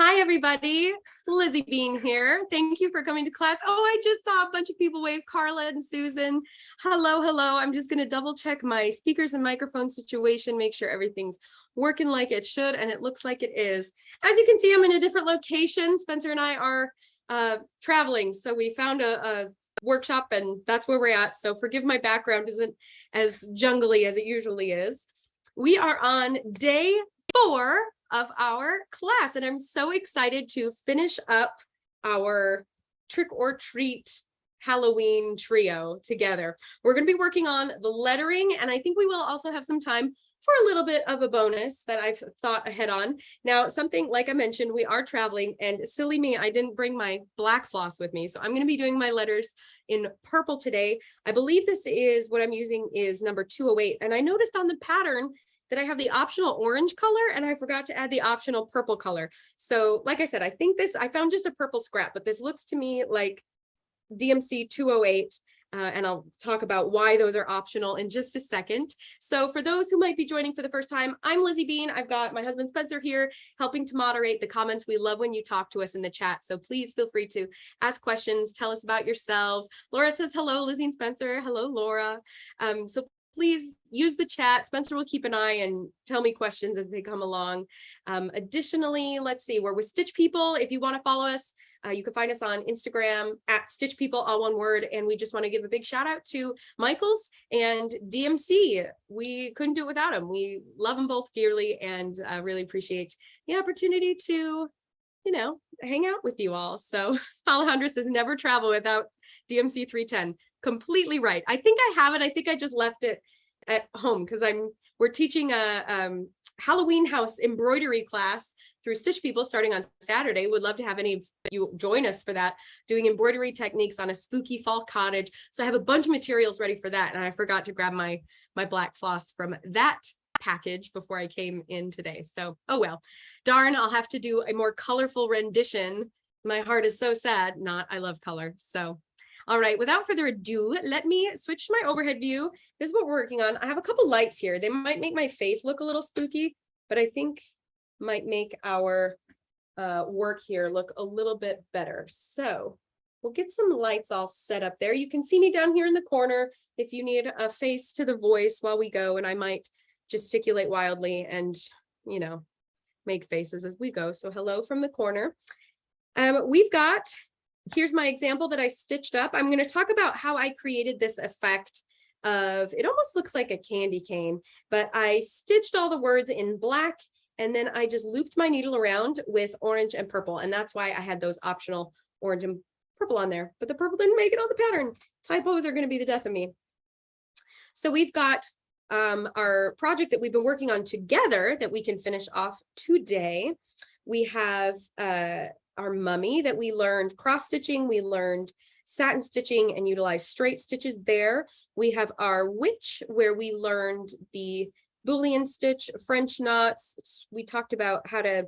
Hi, everybody. Lizzie Bean here. Thank you for coming to class. Oh, I just saw a bunch of people wave. Carla and Susan. Hello, hello. I'm just going to double check my speakers and microphone situation, make sure everything's working like it should, and it looks like it is. As you can see, I'm in a different location. Spencer and I are traveling, so we found a workshop, and that's where we're at. So forgive my background isn't as jungly as it usually is. We are on day 4 of our class, and I'm so excited to finish up our trick or treat Halloween trio together. We're going to be working on the lettering, and I think we will also have some time for a little bit of a bonus that I've thought ahead on. Now, something like I mentioned, we are traveling, and silly me, I didn't bring my black floss with me, so I'm going to be doing my letters in purple today. I believe this is what I'm using is number 208, and I noticed on the pattern that I have the optional orange color, and I forgot to add the optional purple color. So like I said, I think I found just a purple scrap, but this looks to me like DMC 208, and I'll talk about why those are optional in just a second. So for those who might be joining for the first time, I'm Lizzie Bean. I've got my husband Spencer here helping to moderate the comments. We love when you talk to us in the chat, so please feel free to ask questions, tell us about yourselves. Laura says hello, Lizzie and Spencer. Hello, Laura. So please use the chat. Spencer will keep an eye and tell me questions as they come along. Additionally, let's see, we're with Stitch People. If you want to follow us, you can find us on Instagram at Stitch People, all one word. And we just want to give a big shout out to Michaels and DMC. We couldn't do it without them. We love them both dearly and really appreciate the opportunity to, hang out with you all. So Alejandra says never travel without DMC 310. Completely right. I think I have it. I think I just left it at home because we're teaching a Halloween house embroidery class through Stitch People starting on Saturday. Would love to have any of you join us for that, doing embroidery techniques on a spooky fall cottage. So I have a bunch of materials ready for that, and I forgot to grab my black floss from that package before I came in today. So, oh well, darn, I'll have to do a more colorful rendition. My heart is so sad. I love color. So all right, without further ado, let me switch to my overhead view. This is what we're working on. I have a couple lights here. They might make my face look a little spooky, but I think might make our work here look a little bit better. So we'll get some lights all set up there. You can see me down here in the corner if you need a face to the voice while we go, and I might gesticulate wildly and, make faces as we go. So hello from the corner. Here's my example that I stitched up. I'm going to talk about how I created this effect of, it almost looks like a candy cane, but I stitched all the words in black, and then I just looped my needle around with orange and purple. And that's why I had those optional orange and purple on there, but the purple didn't make it on the pattern. Typos are going to be the death of me. So we've got our project that we've been working on together that we can finish off today. We have our mummy that we learned cross stitching, we learned satin stitching and utilized straight stitches there. We have our witch where we learned the Boolean stitch, French knots. We talked about how to,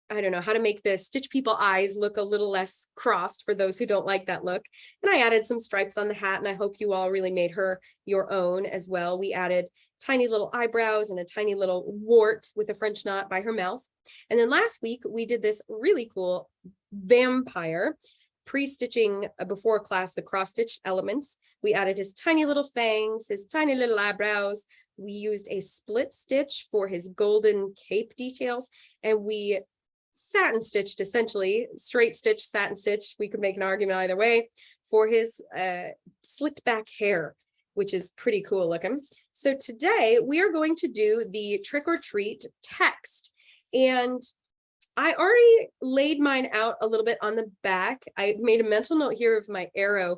how to make the Stitch People eyes look a little less crossed for those who don't like that look. And I added some stripes on the hat, and I hope you all really made her your own as well. We added tiny little eyebrows and a tiny little wart with a French knot by her mouth. And then last week we did this really cool vampire, pre-stitching before class the cross-stitch elements. We added his tiny little fangs, his tiny little eyebrows. We used a split stitch for his golden cape details, and we satin stitched, essentially straight stitch, satin stitch. We could make an argument either way for his slicked back hair, which is pretty cool looking. So today we are going to do the trick or treat text. And I already laid mine out a little bit on the back. I made a mental note here of my arrow,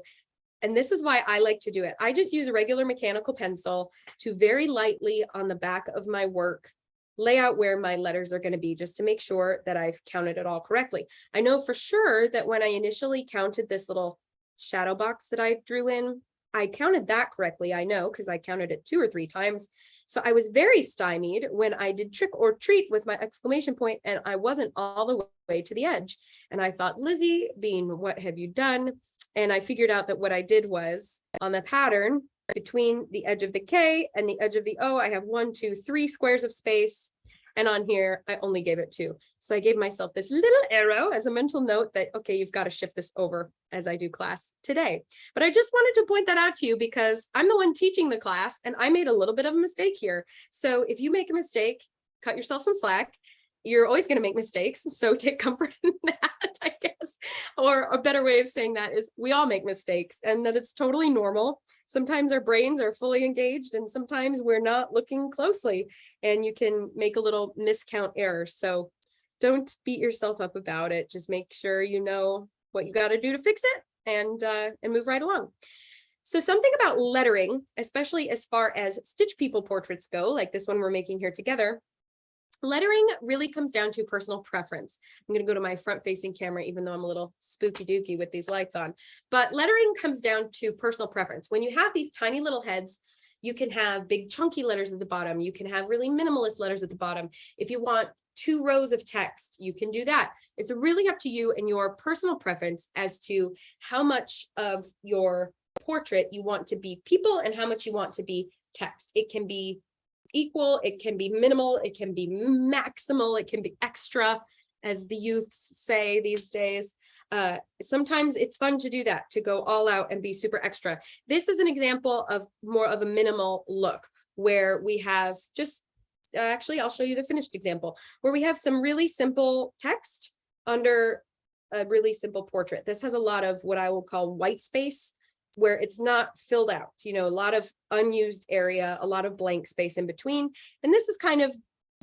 and this is why I like to do it. I just use a regular mechanical pencil to very lightly on the back of my work lay out where my letters are going to be, just to make sure that I've counted it all correctly. I know for sure that when I initially counted this little shadow box that I drew in, I counted that correctly. I know because I counted it 2 or 3 times. So I was very stymied when I did trick or treat with my exclamation point, and I wasn't all the way to the edge. And I thought, Lizzie Bean, what have you done? And I figured out that what I did was on the pattern between the edge of the K and the edge of the O, I have 1, 2, 3 squares of space. And on here, I only gave it 2. So I gave myself this little arrow as a mental note that, okay, you've got to shift this over as I do class today. But I just wanted to point that out to you because I'm the one teaching the class and I made a little bit of a mistake here. So if you make a mistake, cut yourself some slack. You're always going to make mistakes. So take comfort in that, I guess. Or a better way of saying that is we all make mistakes and that it's totally normal. Sometimes our brains are fully engaged and sometimes we're not looking closely and you can make a little miscount error. So don't beat yourself up about it. Just make sure you know what you got to do to fix it and move right along. So something about lettering, especially as far as Stitch People portraits go, like this one we're making here together, lettering really comes down to personal preference. I'm going to go to my front-facing camera, even though I'm a little spooky dooky with these lights on. But lettering comes down to personal preference. When you have these tiny little heads, you can have big chunky letters at the bottom. You can have really minimalist letters at the bottom. If you want 2 rows of text, you can do that. It's really up to you and your personal preference as to how much of your portrait you want to be people and how much you want to be text. It can be equal, it can be minimal, it can be maximal, it can be extra, as the youths say these days. Sometimes it's fun to do that, to go all out and be super extra. This is an example of more of a minimal look where we have just, actually, I'll show you the finished example, where we have some really simple text under a really simple portrait. This has a lot of what I will call white space, where it's not filled out, you know, a lot of unused area, a lot of blank space in between. And this is kind of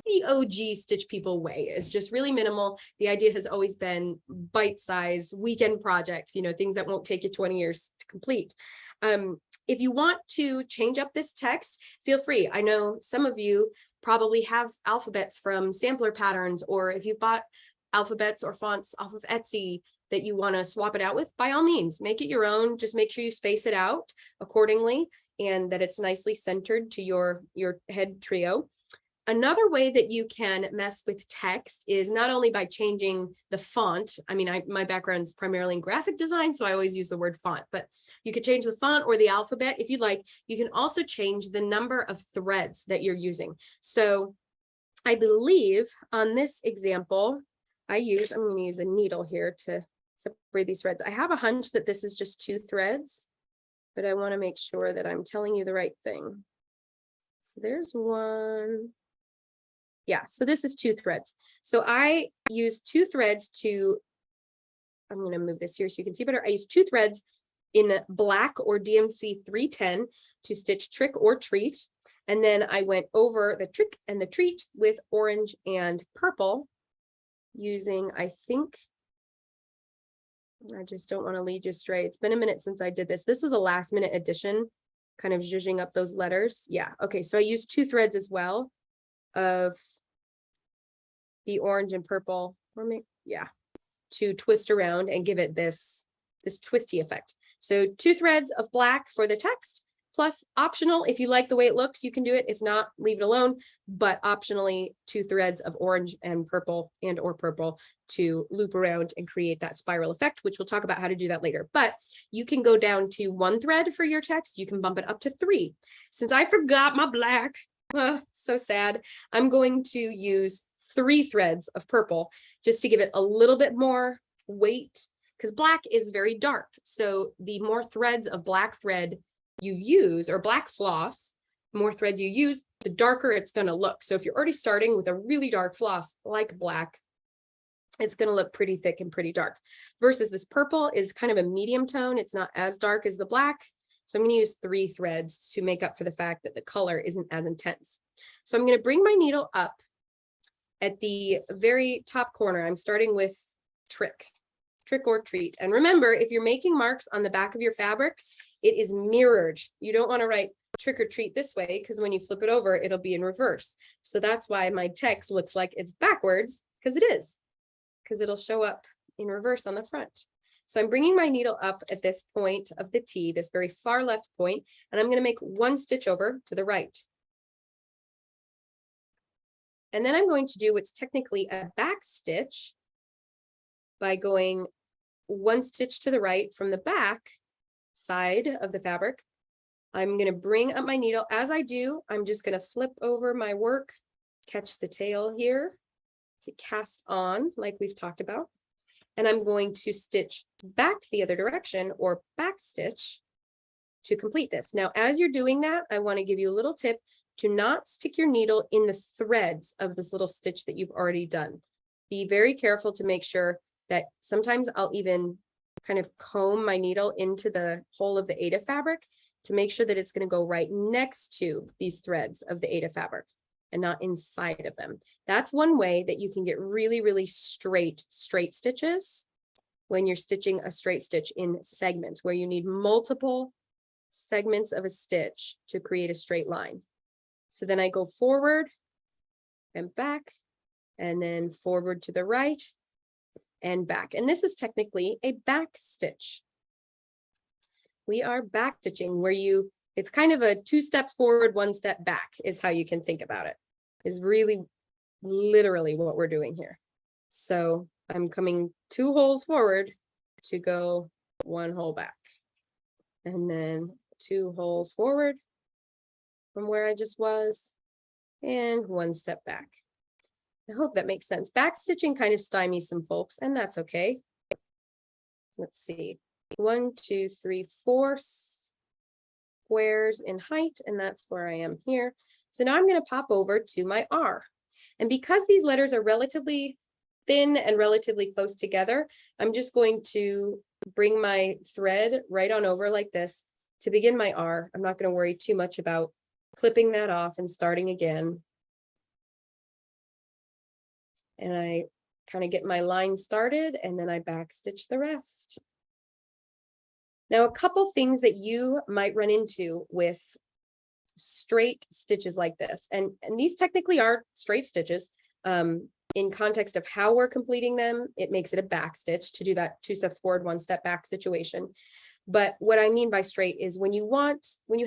the OG Stitch People way, is just really minimal. The idea has always been bite-sized weekend projects, you know, things that won't take you 20 years to complete. If you want to change up this text, feel free. I know some of you probably have alphabets from sampler patterns, or if you've bought alphabets or fonts off of Etsy that you want to swap it out with, by all means, make it your own. Just make sure you space it out accordingly and that it's nicely centered to your head trio. Another way that you can mess with text is not only by changing the font. I mean, my background is primarily in graphic design, so I always use the word font, but you could change the font or the alphabet if you'd like. You can also change the number of threads that you're using. So I believe on this example, I'm going to use a needle here to separate these threads. I have a hunch that this is just 2 threads, but I want to make sure that I'm telling you the right thing. So there's one. Yeah, so this is 2 threads. So I use 2 threads to, I'm going to move this here so you can see better. I use 2 threads in black or DMC 310 to stitch trick or treat. And then I went over the trick and the treat with orange and purple using, I think, I just don't want to lead you astray. It's been a minute since I did this. This was a last minute addition, kind of zhuzhing up those letters. Yeah, okay, so I used 2 threads as well of the orange and purple, to twist around and give it this twisty effect. So 2 threads of black for the text, plus optional, if you like the way it looks, you can do it. If not, leave it alone, but optionally 2 threads of orange and purple to loop around and create that spiral effect, which we'll talk about how to do that later. But you can go down to 1 thread for your text. You can bump it up to 3. Since I forgot my black, so sad, I'm going to use 3 threads of purple just to give it a little bit more weight, because black is very dark. So the more threads of black thread you use, or black floss, more threads you use, the darker it's going to look. So if you're already starting with a really dark floss like black, it's going to look pretty thick and pretty dark, versus this purple is kind of a medium tone. It's not as dark as the black. So I'm going to use 3 threads to make up for the fact that the color isn't as intense. So I'm going to bring my needle up at the very top corner. I'm starting with trick or treat. And remember, if you're making marks on the back of your fabric, it is mirrored. You don't want to write trick or treat this way, because when you flip it over, it'll be in reverse. So that's why my text looks like it's backwards, because it is, because it'll show up in reverse on the front. So I'm bringing my needle up at this point of the T, this very far left point, and I'm going to make 1 stitch over to the right. And then I'm going to do what's technically a back stitch by going 1 stitch to the right from the back side of the fabric. I'm going to bring up my needle. As I do, I'm just going to flip over my work catch the tail here to cast on like we've talked about. And I'm going to stitch back the other direction or back stitch to complete this. Now, as you're doing that, I want to give you a little tip. Do not stick your needle in the threads of this little stitch that you've already done. Be very careful to make sure that sometimes I'll even kind of comb my needle into the hole of the AIDA fabric to make sure that it's going to go right next to these threads of the AIDA fabric and not inside of them. That's one way that you can get really, really straight stitches when you're stitching a straight stitch in segments where you need multiple segments of a stitch to create a straight line. So then I go forward and back, and then forward to the right and back. And this is technically a back stitch. We are back stitching where it's kind of a 2 steps forward, 1 step back is how you can think about it. Is really literally what we're doing here. So I'm coming 2 holes forward to go 1 hole back. And then 2 holes forward from where I just was and 1 step back. I hope that makes sense. Back stitching kind of stymies some folks, and that's okay. Let's see. 1, 2, 3, 4 squares in height, and that's where I am here. So now I'm going to pop over to my R. And because these letters are relatively thin and relatively close together, I'm just going to bring my thread right on over like this to begin my R. I'm not going to worry too much about clipping that off and starting again. And I kind of get my line started, and then I back stitch the rest. Now, a couple things that you might run into with straight stitches like this, and these technically are straight stitches. In context of how we're completing them, it makes it a back stitch to do that 2 steps forward, 1 step back situation. But what I mean by straight is when you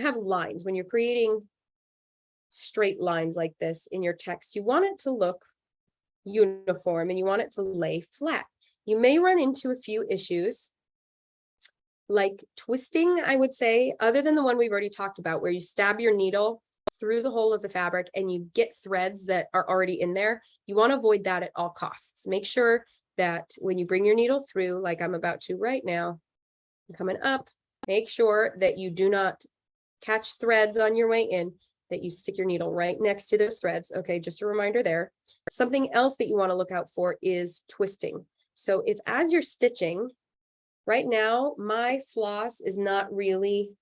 have lines, when you're creating straight lines like this in your text, you want it to look uniform and you want it to lay flat. You may run into a few issues like twisting, I would say, other than the one we've already talked about, where you stab your needle through the hole of the fabric and you get threads that are already in there. You want to avoid that at all costs. Make sure that when you bring your needle through, like I'm about to right now, coming up, make sure that you do not catch threads on your way in, that you stick your needle right next to those threads. Okay, just a reminder there. Something else that you want to look out for is twisting. So if as you're stitching, right now, my floss is not really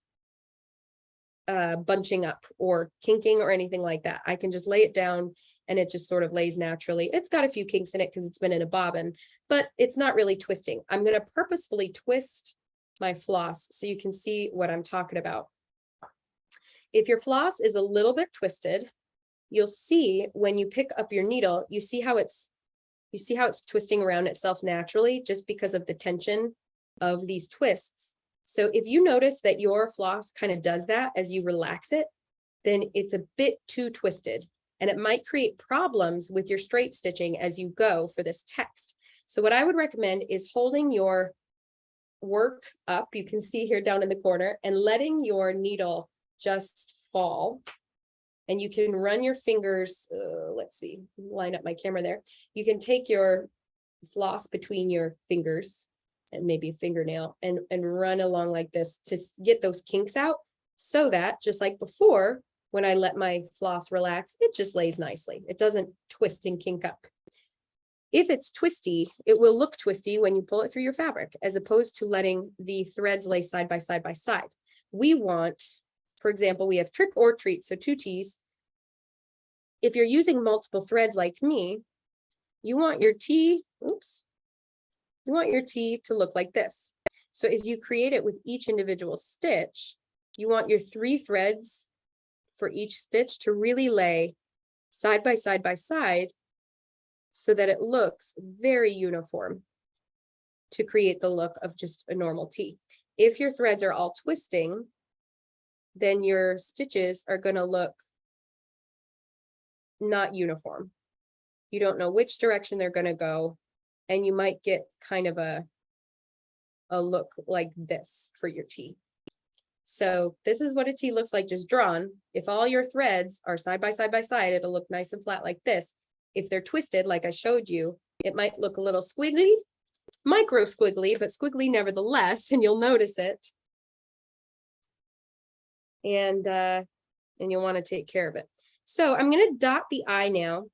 bunching up or kinking or anything like that. I can just lay it down and it just sort of lays naturally. It's got a few kinks in it because it's been in a bobbin, but it's not really twisting. I'm going to purposefully twist my floss so you can see what I'm talking about. If your floss is a little bit twisted, you'll see when you pick up your needle, you see how it's twisting around itself naturally just because of the tension of these twists. So if you notice that your floss kind of does that as you relax it, then it's a bit too twisted and it might create problems with your straight stitching as you go for this text. So what I would recommend is holding your work up, you can see here down in the corner, and letting your needle just fall. And you can run your fingers, let's see, line up my camera there. You can take your floss between your fingers and maybe a fingernail and run along like this to get those kinks out so that just like before, when I let my floss relax, it just lays nicely. It doesn't twist and kink up. If it's twisty, it will look twisty when you pull it through your fabric, as opposed to letting the threads lay side by side by side. We want, for example, we have trick or treat, so 2 T's. If you're using multiple threads like me, you want your T, you want your T to look like this. So as you create it with each individual stitch, you want your 3 threads for each stitch to really lay side by side by side so that it looks very uniform to create the look of just a normal T. If your threads are all twisting, then your stitches are going to look not uniform. You don't know which direction they're going to go, and you might get kind of a look like this for your T. So this is what a T looks like just drawn. If all your threads are side by side by side, it'll look nice and flat like this. If they're twisted, like I showed you, it might look a little squiggly, micro squiggly, but squiggly nevertheless, and you'll notice it. And you'll want to take care of it. So I'm going to dot the I now.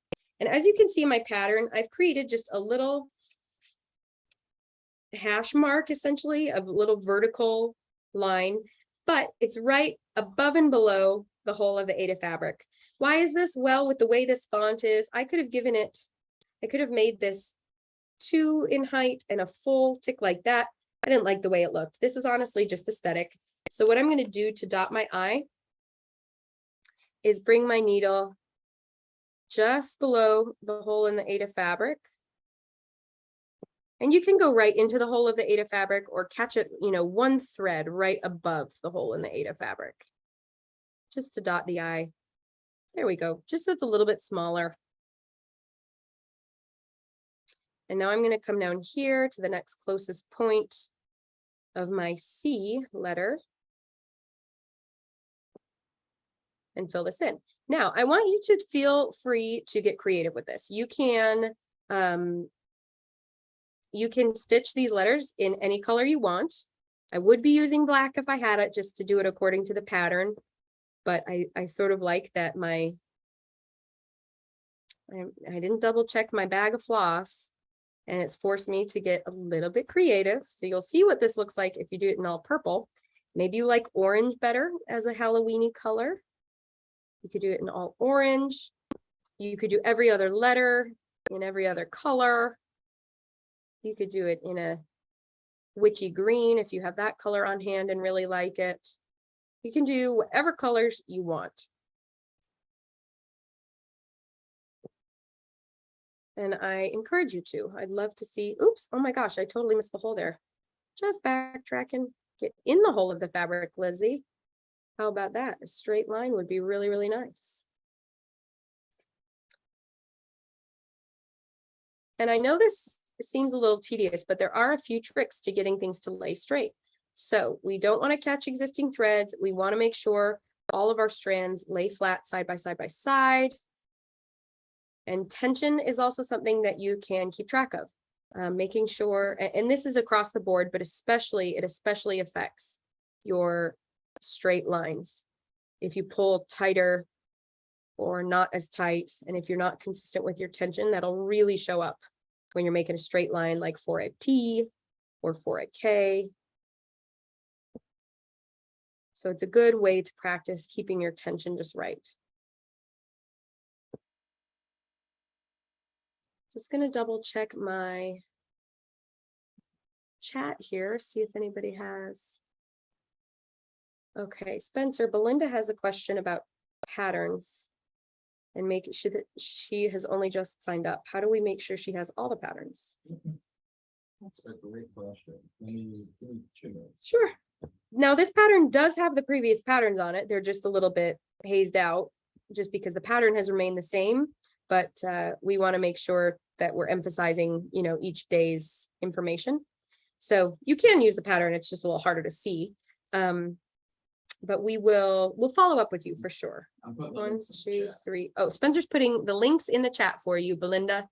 And as you can see in my pattern, I've created just a little hash mark, essentially, of a little vertical line, but it's right above and below the whole of the AIDA fabric. Why is this? Well, with the way this font is, I could have made this 2 in height and a full tick like that. I didn't like the way it looked. This is honestly just aesthetic. So what I'm going to do to dot my I is bring my needle just below the hole in the AIDA fabric. And you can go right into the hole of the AIDA fabric or catch it, one thread right above the hole in the AIDA fabric. Just to dot the I. There we go. Just so it's a little bit smaller. And now I'm going to come down here to the next closest point of my C letter and fill this in. Now, I want you to feel free to get creative with this. You can stitch these letters in any color you want. I would be using black if I had it, just to do it according to the pattern. But I sort of like that I didn't double check my bag of floss, and it's forced me to get a little bit creative. So you'll see what this looks like if you do it in all purple. Maybe you like orange better as a Halloween-y color. You could do it in all orange. You could do every other letter in every other color. You could do it in a witchy green if you have that color on hand and really like it. You can do whatever colors you want. And I encourage you to. I'd love to see, oops, oh my gosh, I totally missed the hole there. Just backtracking, get in the hole of the fabric, Lizzie. How about that? A straight line would be really, really nice. And I know this seems a little tedious, but there are a few tricks to getting things to lay straight. So we don't want to catch existing threads. We want to make sure all of our strands lay flat side by side by side. And tension is also something that you can keep track of. Making sure, and this is across the board, but it especially affects your straight lines. If you pull tighter or not as tight, and if you're not consistent with your tension, that'll really show up when you're making a straight line, like for a T or for a K. So it's a good way to practice keeping your tension just right. Just going to double check my chat here, see if anybody has. Okay, Spencer, Belinda has a question about patterns and make sure that she has only just signed up. How do we make sure she has all the patterns? That's a great question. Let me check it. Sure. Now this pattern does have the previous patterns on it. They're just a little bit hazed out just because the pattern has remained the same, but we want to make sure that we're emphasizing, each day's information. So you can use the pattern. It's just a little harder to see. But we'll follow up with you for sure. 1, 2, 3. Oh, Spencer's putting the links in the chat for you, Belinda.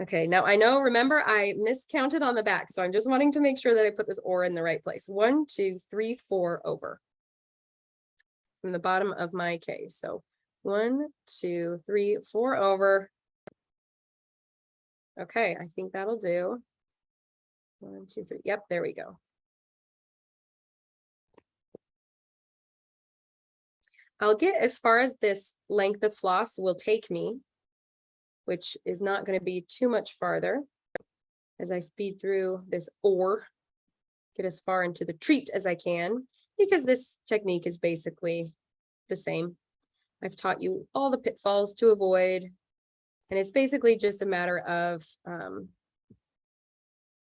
Okay, now I know, remember, I miscounted on the back, so I'm just wanting to make sure that I put this or in the right place. 1, 2, 3, 4 over from the bottom of my K. So 1, 2, 3, 4 over. Okay, I think that'll do. 1, 2, 3. Yep, there we go. I'll get as far as this length of floss will take me, which is not going to be too much farther as I speed through this or, get as far into the treat as I can, because this technique is basically the same. I've taught you all the pitfalls to avoid, and it's basically just a matter of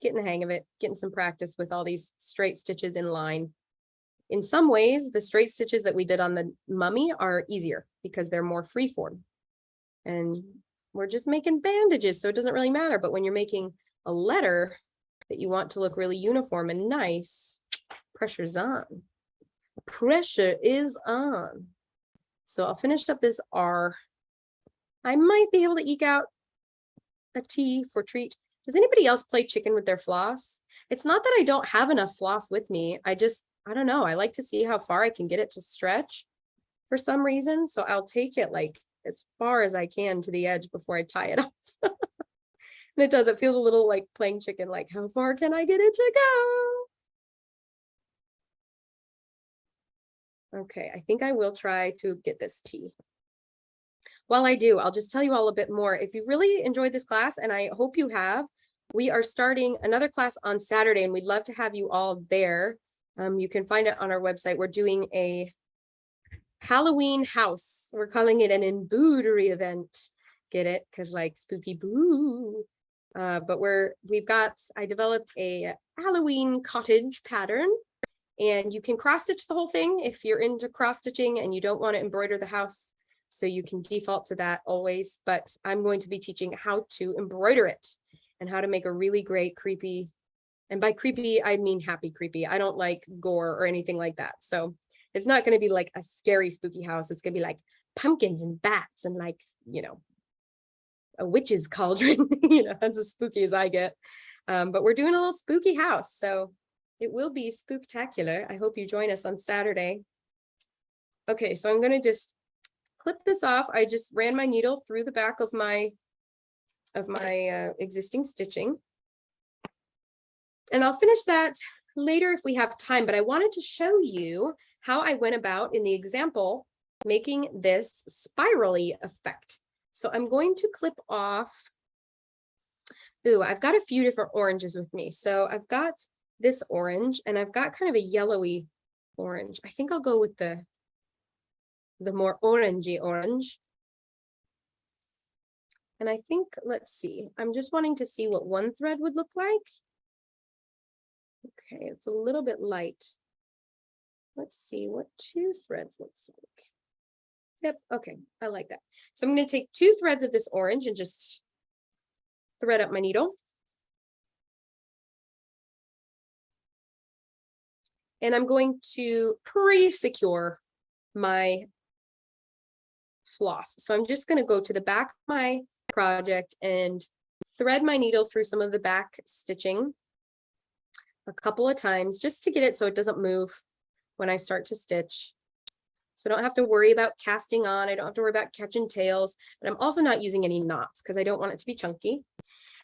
getting the hang of it, getting some practice with all these straight stitches in line. In some ways, the straight stitches that we did on the mummy are easier because they're more freeform. And we're just making bandages, so it doesn't really matter. But when you're making a letter that you want to look really uniform and nice, pressure's on. pressure is on. So I'll finish up this R. I might be able to eke out a T for treat. Does anybody else play chicken with their floss? It's not that I don't have enough floss with me. I don't know. I like to see how far I can get it to stretch for some reason. So I'll take it like as far as I can to the edge before I tie it off. And it feels a little like playing chicken, like how far can I get it to go? Okay, I think I will try to get this T. While I do, I'll just tell you all a bit more. If you've really enjoyed this class, and I hope you have, we are starting another class on Saturday, and we'd love to have you all there. You can find it on our website. We're doing a Halloween house. We're calling it an embroidery event. Get it? Because like spooky boo. But I developed a Halloween cottage pattern, and you can cross stitch the whole thing if you're into cross stitching and you don't want to embroider the house. So you can default to that always, but I'm going to be teaching how to embroider it and how to make a really great creepy, and by creepy, I mean happy creepy. I don't like gore or anything like that. So it's not going to be like a scary spooky house. It's going to be like pumpkins and bats and like, you know, a witch's cauldron. You know, that's as spooky as I get. But we're doing a little spooky house. So it will be spooktacular. I hope you join us on Saturday. Okay, so I'm going to just clip this off. I just ran my needle through the back of my existing stitching. And I'll finish that later if we have time, but I wanted to show you how I went about in the example making this spirally effect. So I'm going to clip off, I've got a few different oranges with me. So I've got this orange and I've got kind of a yellowy orange. I think I'll go with the more orangey orange. And I think, let's see, I'm just wanting to see what one thread would look like. Okay, it's a little bit light. Let's see what 2 threads looks like. Yep, okay, I like that. So I'm going to take 2 threads of this orange and just thread up my needle. And I'm going to pre-secure my floss. So I'm just going to go to the back of my project and thread my needle through some of the back stitching a couple of times just to get it so it doesn't move when I start to stitch. So I don't have to worry about casting on. I don't have to worry about catching tails, but I'm also not using any knots because I don't want it to be chunky.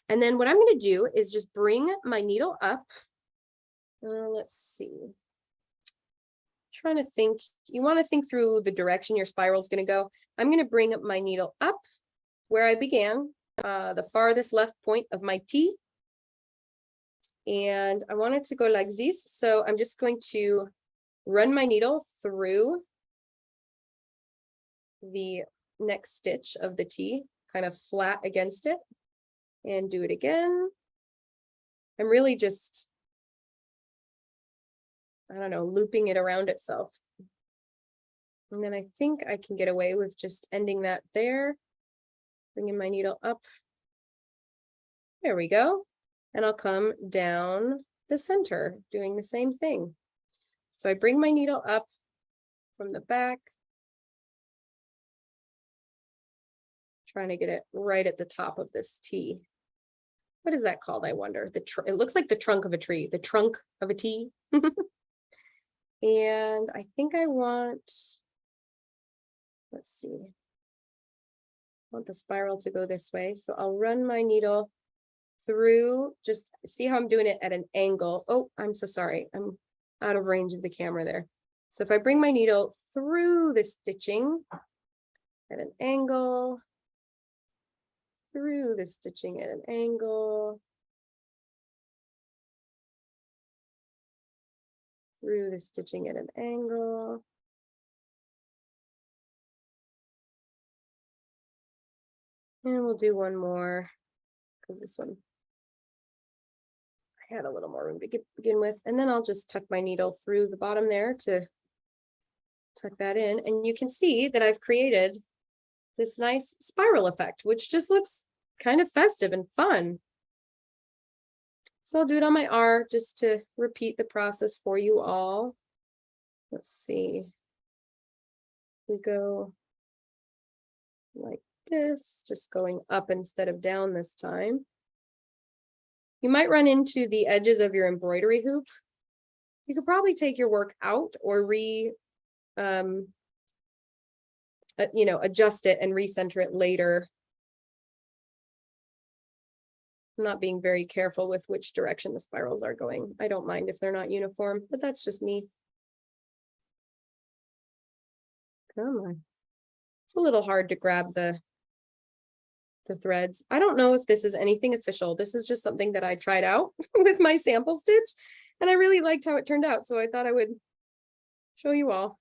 And then what I'm going to do is just bring my needle up. Let's see. Trying to think, you want to think through the direction your spiral is going to go. I'm going to bring up my needle up where I began, the farthest left point of my T. And I want it to go like this. So I'm just going to run my needle through the next stitch of the T, kind of flat against it, and do it again. I'm really just, I don't know, looping it around itself. And then I think I can get away with just ending that there, bringing my needle up. There we go. And I'll come down the center, doing the same thing. So I bring my needle up from the back, trying to get it right at the top of this T. What is that called, I wonder? It looks like the trunk of a tree, the trunk of a T. And I think I want, let's see, I want the spiral to go this way. So I'll run my needle through, just see how I'm doing it at an angle. Oh, I'm so sorry. I'm out of range of the camera there. So if I bring my needle through the stitching at an angle, through the stitching at an angle, through the stitching at an angle. And we'll do one more because this one I had a little more room to begin with. And then I'll just tuck my needle through the bottom there to tuck that in. And you can see that I've created this nice spiral effect, which just looks kind of festive and fun. So I'll do it on my R just to repeat the process for you all. let's see. We go like this, just going up instead of down this time. You might run into the edges of your embroidery hoop. You could probably take your work out or adjust it and recenter it later. I'm not being very careful with which direction the spirals are going. I don't mind if they're not uniform, but that's just me. Come on. It's a little hard to grab the threads. I don't know if this is anything official. This is just something that I tried out with my sample stitch, and I really liked how it turned out. So I thought I would show you all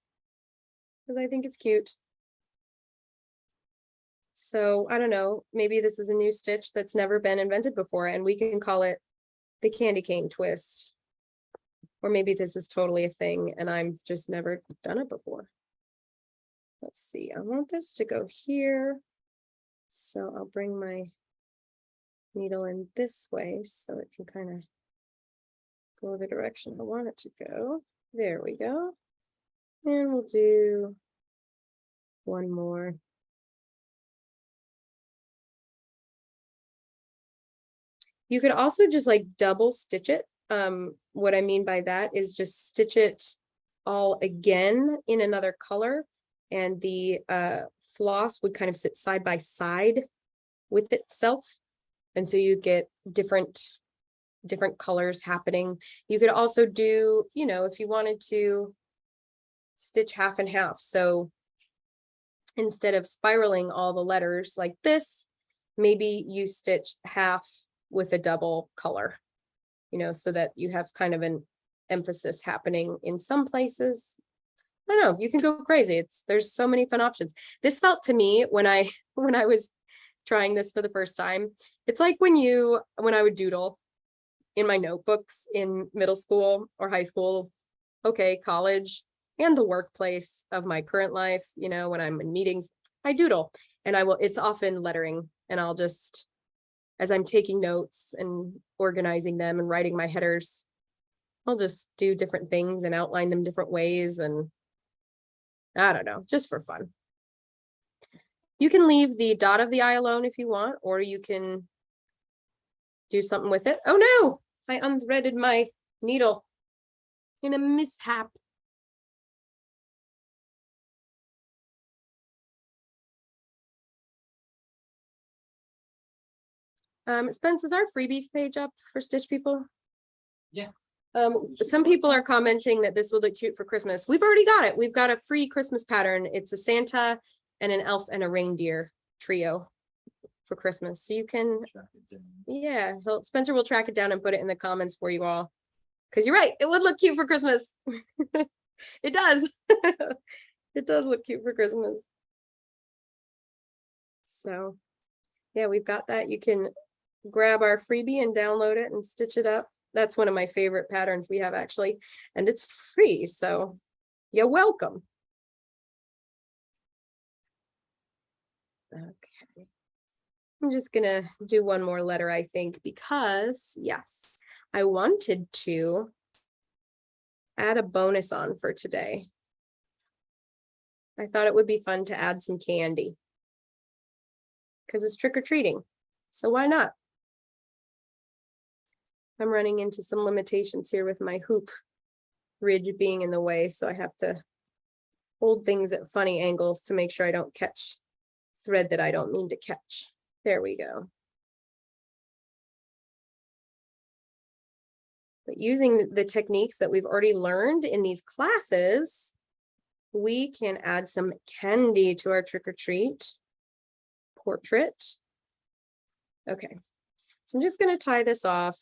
because I think it's cute. So I don't know, maybe this is a new stitch that's never been invented before, and we can call it the candy cane twist. Or maybe this is totally a thing and I've just never done it before. Let's see, I want this to go here. So I'll bring my needle in this way so it can kind of go the direction I want it to go. There we go. And we'll do one more. You could also just like double stitch it. What I mean by that is just stitch it all again in another color, and the floss would kind of sit side by side with itself. And so you get different colors happening. You could also do, if you wanted to stitch half and half. So instead of spiraling all the letters like this, maybe you stitch half with a double color, so that you have kind of an emphasis happening in some places. I don't know, you can go crazy. There's so many fun options. This felt to me when I was trying this for the first time, it's like when I would doodle in my notebooks in middle school or high school, okay, college, and the workplace of my current life, when I'm in meetings, I doodle, and it's often lettering, and I'll just, as I'm taking notes and organizing them and writing my headers, I'll just do different things and outline them different ways. And I don't know, just for fun. You can leave the dot of the eye alone if you want, or you can do something with it. Oh no, I unthreaded my needle in a mishap. Spence, is our freebies page up for Stitch People? Yeah. Some people are commenting that this will look cute for Christmas. We've already got it. We've got a free Christmas pattern. It's a Santa and an elf and a reindeer trio for Christmas. So you can, yeah, Spencer will track it down and put it in the comments for you all. Because you're right, it would look cute for Christmas. It does. It does look cute for Christmas. So yeah, we've got that. You can grab our freebie and download it and stitch it up. That's one of my favorite patterns we have, actually, and it's free, so you're welcome. Okay, I'm just gonna do one more letter, I think, because yes, I wanted to add a bonus on for today. I thought it would be fun to add some candy because it's trick-or-treating, so why not? I'm running into some limitations here with my hoop ridge being in the way, so I have to hold things at funny angles to make sure I don't catch thread that I don't mean to catch. There we go. But using the techniques that we've already learned in these classes, we can add some candy to our trick-or-treat portrait. Okay, so I'm just going to tie this off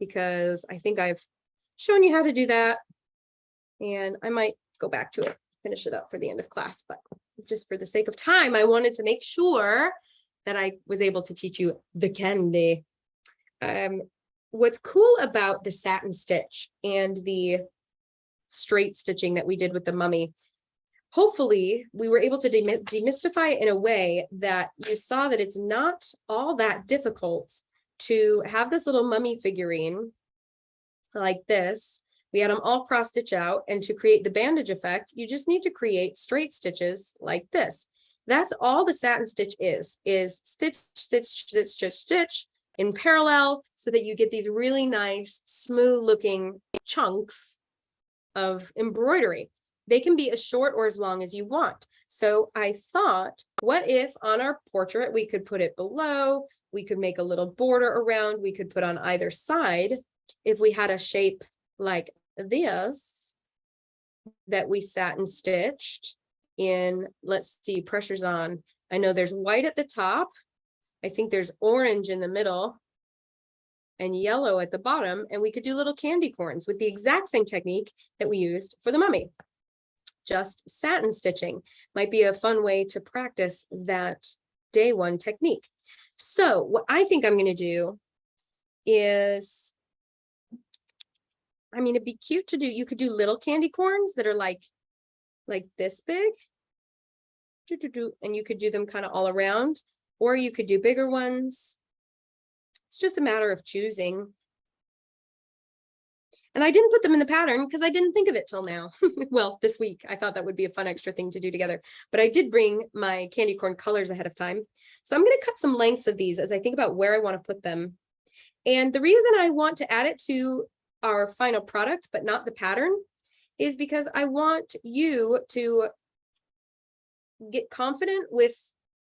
because I think I've shown you how to do that, and I might go back to it, finish it up for the end of class, but just for the sake of time, I wanted to make sure that I was able to teach you the candy. What's cool about the satin stitch and the straight stitching that we did with the mummy, hopefully we were able to demystify it in a way that you saw that it's not all that difficult to have this little mummy figurine like this We had them all cross stitch out, and to create the bandage effect, you just need to create straight stitches like this. That's all the satin stitch is stitch, stitch, stitch, stitch, stitch in parallel so that you get these really nice, smooth looking chunks of embroidery. They can be as short or as long as you want. So I thought, what if on our portrait, we could put it below, we could make a little border around, we could put on either side. If we had a shape like this that we satin stitched in, let's see, pressure's on. I know there's white at the top. I think there's orange in the middle and yellow at the bottom. And we could do little candy corns with the exact same technique that we used for the mummy. Just satin stitching might be a fun way to practice that day one technique. So what I think I'm going to do is, I mean, it'd be cute to do, you could do little candy corns that are like this big. And you could do them kind of all around, or you could do bigger ones. It's just a matter of choosing. And I didn't put them in the pattern because I didn't think of it till now. Well, this week, I thought that would be a fun extra thing to do together. But I did bring my candy corn colors ahead of time. So I'm going to cut some lengths of these as I think about where I want to put them. And the reason I want to add it to our final product, but not the pattern, is because I want you to get confident with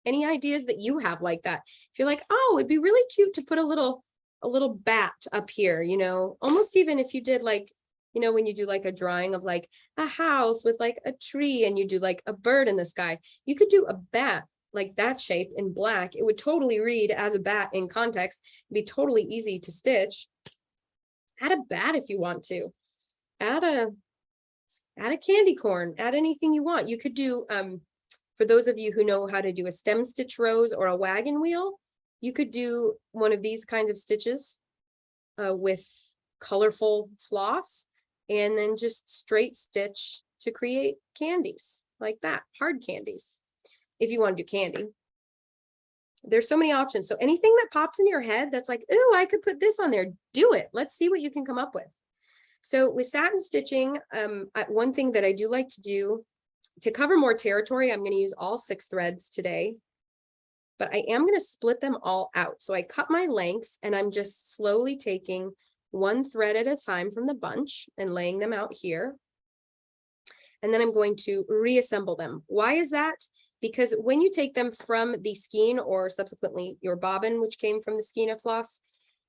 any ideas that you have like that. If you're like, oh, it'd be really cute to put a little bat up here, you know, almost even if you did like, you know, when you do like a drawing of like a house with like a tree and you do like a bird in the sky, you could do a bat like that shape in black. It would totally read as a bat in context. It'd be totally easy to stitch. Add a bat if you want to. Add a candy corn, add anything you want. You could do, for those of you who know how to do a stem stitch rose or a wagon wheel, you could do one of these kinds of stitches with colorful floss, and then just straight stitch to create candies like that, hard candies, if you want to do candy. There's so many options. So anything that pops in your head that's like, ooh, I could put this on there, do it. Let's see what you can come up with. So with satin stitching, one thing that I do like to do to cover more territory, I'm going to use all 6 threads today, but I am going to split them all out. So I cut my length and I'm just slowly taking 1 thread at a time from the bunch and laying them out here. And then I'm going to reassemble them. Why is that? Because when you take them from the skein or subsequently your bobbin, which came from the skein of floss,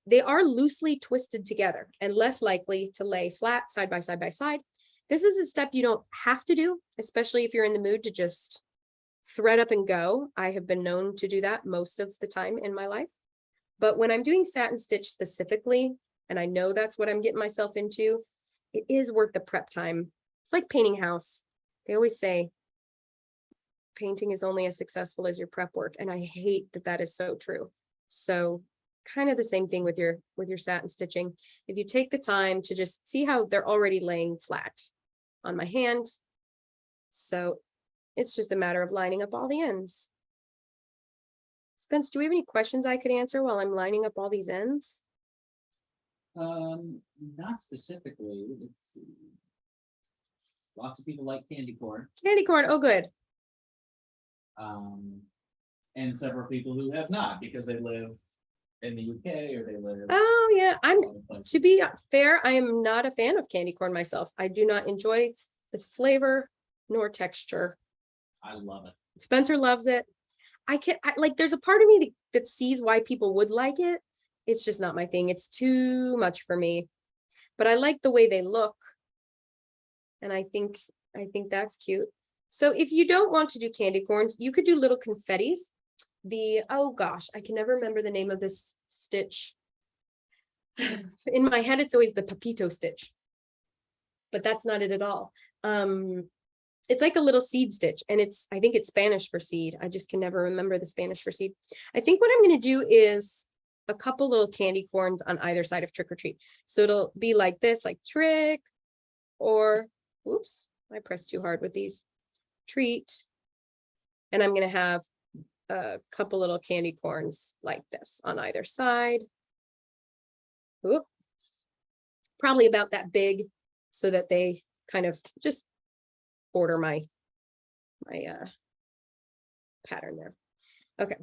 they are loosely twisted together and less likely to lay flat side by side by side. This is a step you don't have to do, especially if you're in the mood to just thread up and go. I have been known to do that most of the time in my life. But when I'm doing satin stitch specifically, and I know that's what I'm getting myself into, it is worth the prep time. It's like painting a house. They always say painting is only as successful as your prep work. And I hate that that is so true. So kind of the same thing with your satin stitching. If you take the time to just see how they're already laying flat on my hand. So it's just a matter of lining up all the ends. Spence, do we have any questions I could answer while I'm lining up all these ends? Not specifically. Let's see. Lots of people like candy corn. Candy corn, oh good. And several people who have not because they live in the UK or they live. Oh yeah, to be fair, I am not a fan of candy corn myself. I do not enjoy the flavor nor texture. I love it. Spencer loves it. There's a part of me that sees why people would like it. It's just not my thing. It's too much for me. But I like the way they look. And I think that's cute. So if you don't want to do candy corns, you could do little confettis. Oh gosh, I can never remember the name of this stitch. In my head, it's always the papito stitch, but that's not it at all. It's like a little seed stitch, and I think it's Spanish for seed. I just can never remember the Spanish for seed. I think what I'm going to do is a couple little candy corns on either side of trick or treat. So it'll be like this, like trick, or oops, I pressed too hard with these, treat. And I'm going to have a couple little candy corns like this on either side. Oop. Probably about that big. so that they kind of just border my pattern there. Okay,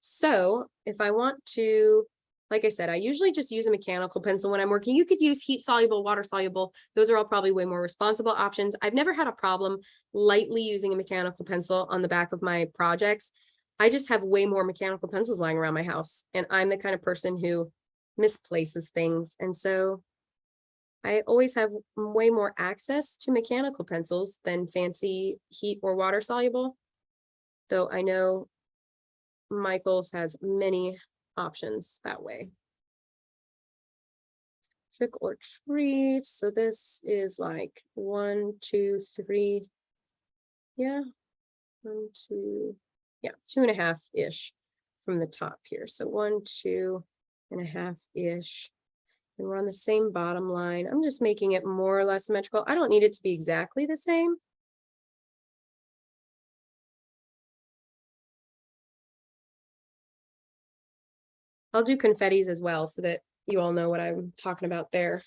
so if I want to, like I said, I usually just use a mechanical pencil when I'm working. You could use heat soluble, water soluble. Those are all probably way more responsible options. I've never had a problem lightly using a mechanical pencil on the back of my projects. I just have way more mechanical pencils lying around my house, and I'm the kind of person who misplaces things. And so I always have way more access to mechanical pencils than fancy heat or water soluble. Though I know Michael's has many options that way. Trick or treat. So this is like 1, 2, 3. Yeah. 1, 2. Yeah, 2.5-ish from the top here. So 1, 2.5-ish. And we're on the same bottom line. I'm just making it more or less symmetrical. I don't need it to be exactly the same. I'll do confettis as well so that you all know what I'm talking about there.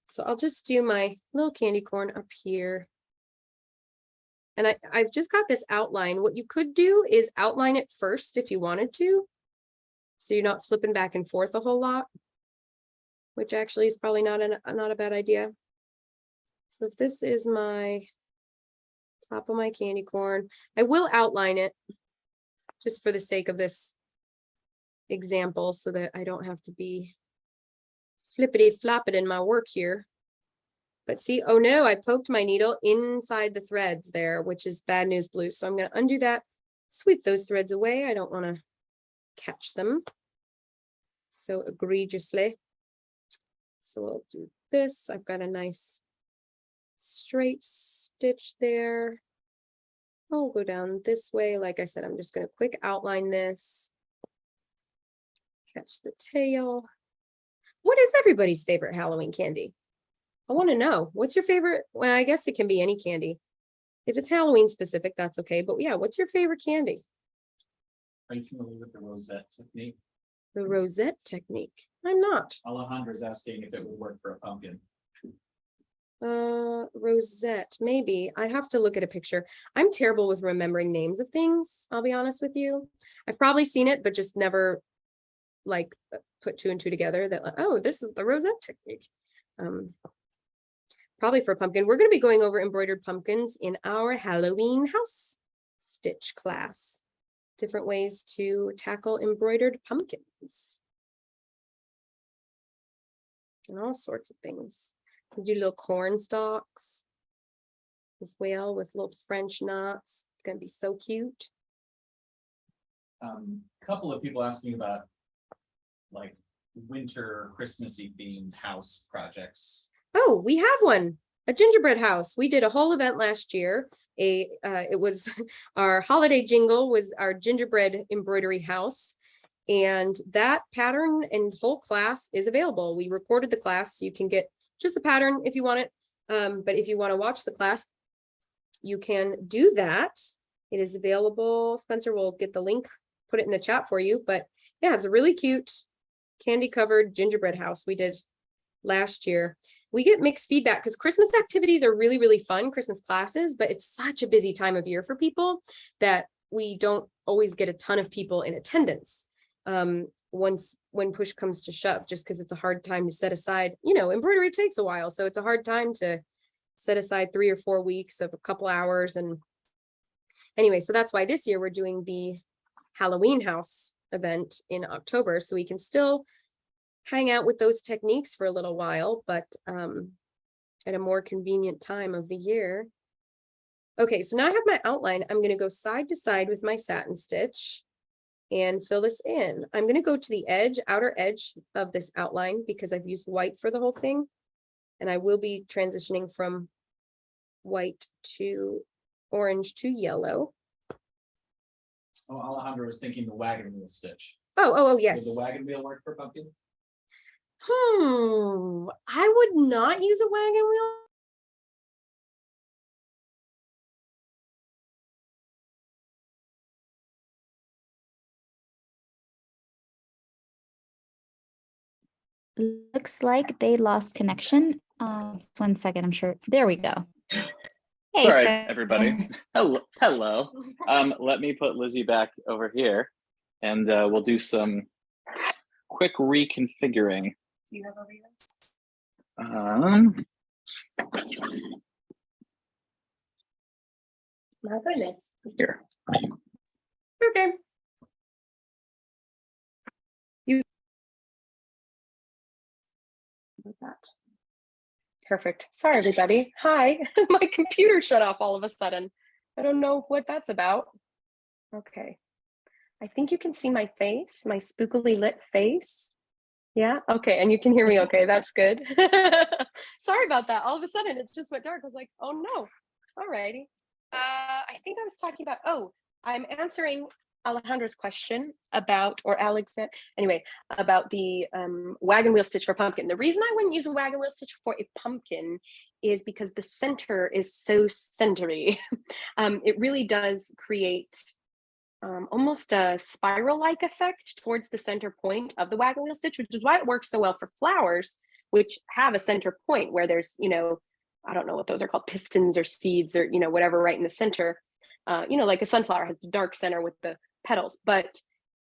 So I'll just do my little candy corn up here. And I've just got this outline. What you could do is outline it first if you wanted to, so you're not flipping back and forth a whole lot, which actually is probably not a bad idea. So if this is my top of my candy corn, I will outline it just for the sake of this example so that I don't have to be flippity flopping in my work here. But see, oh no, I poked my needle inside the threads there, which is bad news blue. So I'm going to undo that, sweep those threads away. I don't want to catch them so egregiously. So we'll do this. I've got a nice straight stitch there. I'll go down this way. Like I said, I'm just going to quick outline this. Catch the tail. What is everybody's favorite Halloween candy? I want to know. What's your favorite? Well, I guess it can be any candy. If it's Halloween specific, that's okay. But yeah, what's your favorite candy? Are you familiar with the Rosette Technique? The Rosette Technique. I'm not. Alejandra's asking if it would work for a pumpkin. Rosette, maybe. I have to look at a picture. I'm terrible with remembering names of things, I'll be honest with you. I've probably seen it, but just never like put 2 and 2 together that, oh, this is the Rosette Technique. Probably for a pumpkin. We're going to be going over embroidered pumpkins in our Halloween house stitch class. Different ways to tackle embroidered pumpkins. And all sorts of things. We do little corn stalks as well with little French knots. It's going to be so cute. Couple of people asking about like winter Christmassy themed house projects. Oh, we have one, a gingerbread house. We did a whole event last year. It was our holiday jingle was our gingerbread embroidery house. And that pattern and whole class is available. We recorded the class. So you can get just the pattern if you want it. But if you want to watch the class, you can do that. It is available. Spencer will get the link, put it in the chat for you. But yeah, it's a really cute candy covered gingerbread house we did last year. We get mixed feedback because Christmas activities are really, really fun, Christmas classes, but it's such a busy time of year for people that we don't always get a ton of people in attendance. When push comes to shove, just because it's a hard time to set aside, embroidery takes a while. So it's a hard time to set aside 3 or 4 weeks of a couple hours. And anyway, so that's why this year we're doing the Halloween house event in October. So we can still hang out with those techniques for a little while, but at a more convenient time of the year. Okay, so now I have my outline. I'm going to go side to side with my satin stitch and fill this in. I'm going to go to the edge, outer edge of this outline because I've used white for the whole thing. And I will be transitioning from white to orange to yellow. Oh, Alejandra was thinking the wagon wheel stitch. Oh, yes. Would the wagon wheel work for pumpkin? I would not use a wagon wheel. Looks like they lost connection. 1 second, I'm sure. There we go. Hey, Sorry, Spencer. everybody. Hello. Let me put Lizzie back over here, and we'll do some quick reconfiguring. Do you have a reason? My goodness. Here. Okay. Like that. Perfect. Sorry, everybody. Hi. My computer shut off all of a sudden. I don't know what that's about. Okay. I think you can see my face, my spookily lit face. Yeah. Okay. And you can hear me okay. That's good. Sorry about that. All of a sudden it just went dark. I was like, oh no. All righty. I think I was talking about, I'm answering Alejandra's question about, or Alexander, anyway, about the wagon wheel stitch for pumpkin. The reason I wouldn't use a wagon wheel stitch for a pumpkin is because the center is so centery. It really does create almost a spiral-like effect towards the center point of the wagon wheel stitch, which is why it works so well for flowers, which have a center point where there's, I don't know what those are called, pistons or seeds or, whatever, right in the center. Like a sunflower has the dark center with the petals. But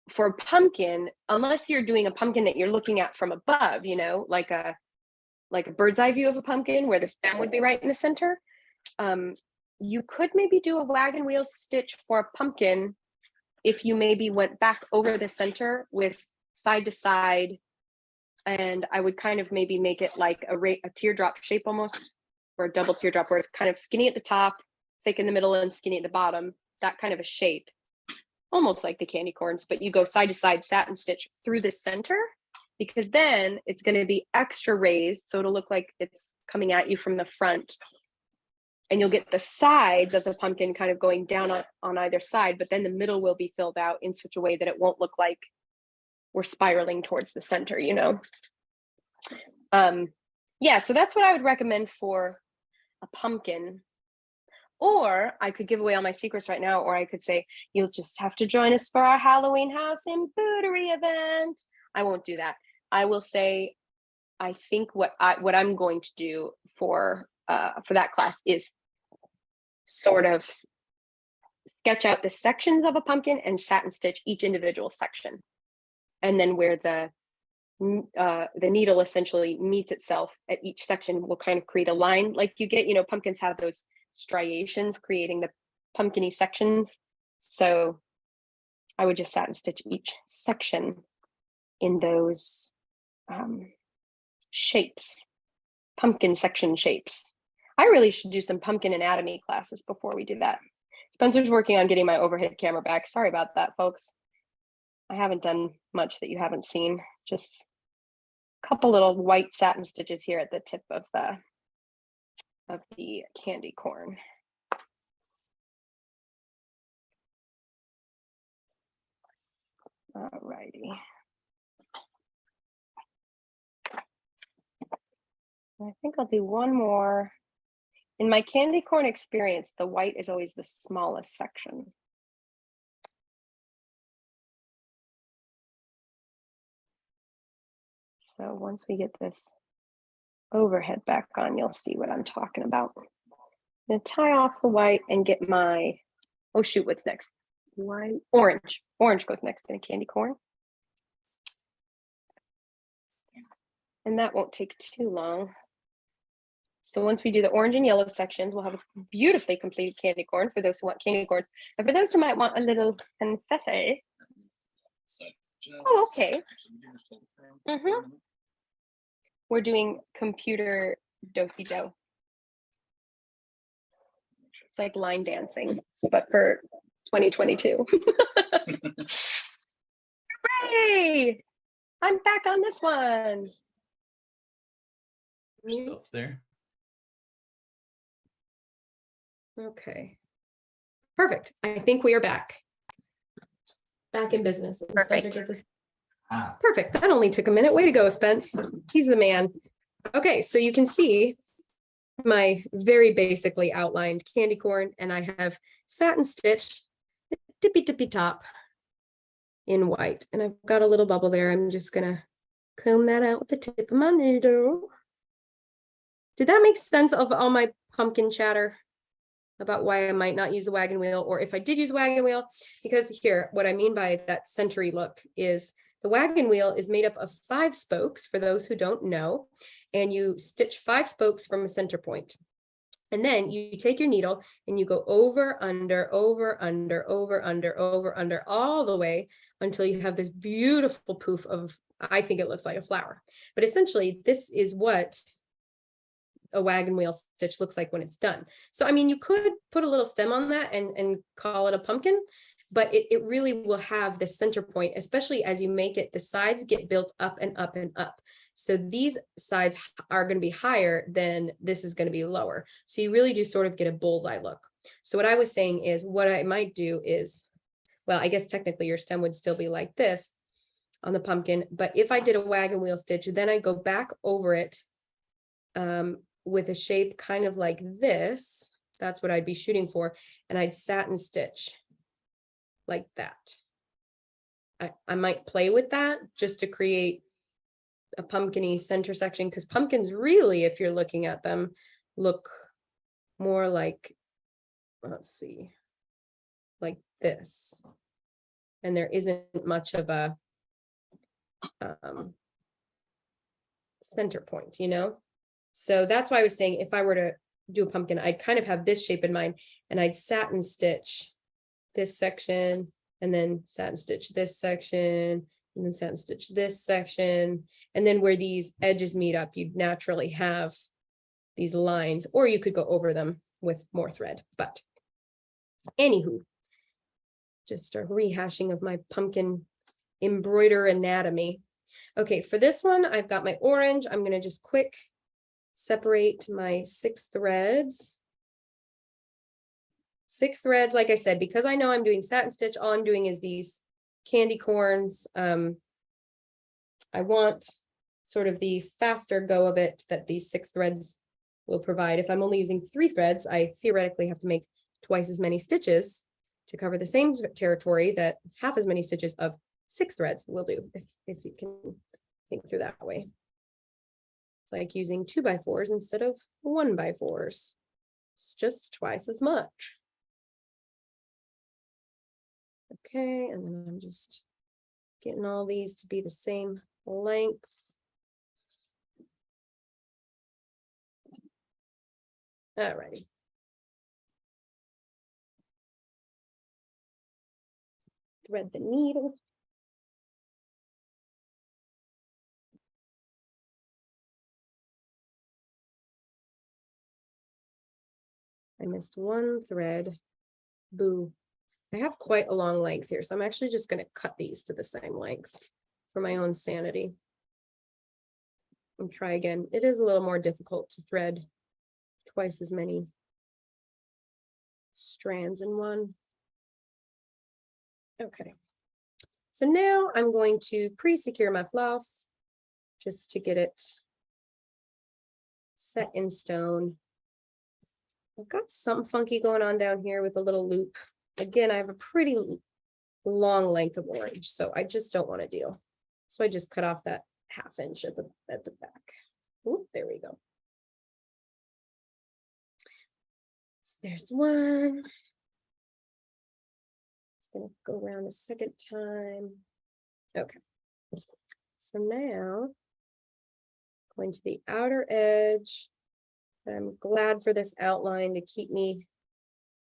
for a pumpkin, unless you're doing a pumpkin that you're looking at from above, like a bird's eye view of a pumpkin where the stem would be right in the center, you could maybe do a wagon wheel stitch for a pumpkin if you maybe went back over the center with side to side, and I would kind of maybe make it like a teardrop shape almost, or a double teardrop where it's kind of skinny at the top, thick in the middle, and skinny at the bottom, that kind of a shape, almost like the candy corns, but you go side to side satin stitch through the center, because then it's going to be extra raised, so it'll look like it's coming at you from the front, and you'll get the sides of the pumpkin kind of going down on either side, but then the middle will be filled out in such a way that it won't look like we're spiraling towards the center, Yeah, so that's what I would recommend for a pumpkin. Or I could give away all my secrets right now, or I could say, you'll just have to join us for our Halloween house embroidery event. I won't do that. I will say, I think what I'm going to do for that class is sort of sketch out the sections of a pumpkin and satin stitch each individual section. And then where the needle essentially meets itself at each section will kind of create a line. Like you get, pumpkins have those striations creating the pumpkin-y sections. So I would just satin stitch each section in those shapes, pumpkin section shapes. I really should do some pumpkin anatomy classes before we do that. Spencer's working on getting my overhead camera back. Sorry about that, folks. I haven't done much that you haven't seen. Just a couple little white satin stitches here at the tip of the candy corn. All righty. I think I'll do one more. In my candy corn experience, the white is always the smallest section. So once we get this overhead back on, you'll see what I'm talking about. I'm gonna tie off the white and get my, oh shoot, what's next? White, orange. Orange goes next in a candy corn. And that won't take too long. So once we do the orange and yellow sections, we'll have a beautifully completed candy corn for those who want candy corns. And for those who might want a little confetti. Oh, okay. We're doing computer do-si-do. It's like line dancing, but for 2022. Hooray! I'm back on this one. You're still there. Okay. Perfect. I think we are back. Back in business. Perfect. Perfect. That only took a minute. Way to go, Spence. He's the man. Okay, so you can see my very basically outlined candy corn, and I have satin stitched the tippy top in white. And I've got a little bubble there. I'm just gonna comb that out with the tip of my needle. Did that make sense of all my pumpkin chatter about why I might not use a wagon wheel, or if I did use a wagon wheel? Because here, what I mean by that century look is the wagon wheel is made up of 5 spokes, for those who don't know, and you stitch 5 spokes from a center point. And then you take your needle and you go over, under, over, under, over, under, over, under, all the way until you have this beautiful poof of, I think it looks like a flower. But essentially, this is what a wagon wheel stitch looks like when it's done. So, I mean, you could put a little stem on that and call it a pumpkin, but it really will have the center point, especially as you make it, the sides get built up and up and up. So these sides are going to be higher than this is going to be lower. So you really do sort of get a bullseye look. So what I was saying is what I might do is, well, I guess technically your stem would still be like this on the pumpkin, but if I did a wagon wheel stitch, then I go back over it with a shape kind of like this. That's what I'd be shooting for. And I'd satin stitch like that. I might play with that just to create a pumpkin-y center section, because pumpkins really, if you're looking at them, look more like, let's see, like this. And there isn't much of a center point, you know? So that's why I was saying if I were to do a pumpkin, I'd kind of have this shape in mind, and I'd satin stitch this section, and then satin stitch this section, and then satin stitch this section. And then where these edges meet up, you'd naturally have these lines, or you could go over them with more thread. But anywho, just a rehashing of my pumpkin embroider anatomy. Okay, for this one, I've got my orange. I'm going to just quick separate my 6 threads. 6 threads, like I said, because I know I'm doing satin stitch, all I'm doing is these candy corns. I want sort of the faster go of it that these 6 threads will provide. If I'm only using 3 threads, I theoretically have to make twice as many stitches to cover the same territory that half as many stitches of 6 threads will do, if you can think through that way. It's like using 2x4s instead of 1x4s. It's just twice as much. Okay, and then I'm just getting all these to be the same length. All righty. Thread the needle. I missed 1 thread. Boo. I have quite a long length here, so I'm actually just going to cut these to the same length for my own sanity. And try again. It is a little more difficult to thread twice as many strands in one. Okay. So now I'm going to pre-secure my floss just to get it set in stone. I've got something funky going on down here with a little loop. Again, I have a pretty long length of orange, so I just don't want to deal. So I just cut off that 1/2 inch at the back. Oop, there we go. So there's one. It's gonna go around a second time. Okay. So now going to the outer edge. I'm glad for this outline to keep me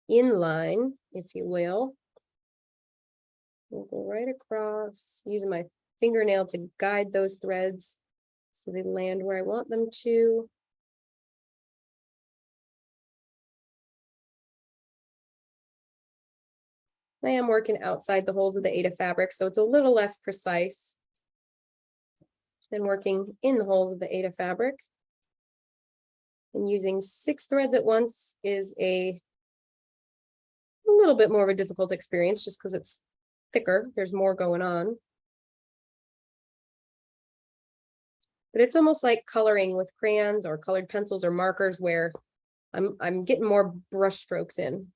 in line, if you will. We'll go right across using my fingernail to guide those threads so they land where I want them to. I am working outside the holes of the AIDA fabric, so it's a little less precise than working in the holes of the AIDA fabric. And using 6 threads at once is a little bit more of a difficult experience just because it's thicker. There's more going on. But it's almost like coloring with crayons or colored pencils or markers where I'm getting more brush strokes in.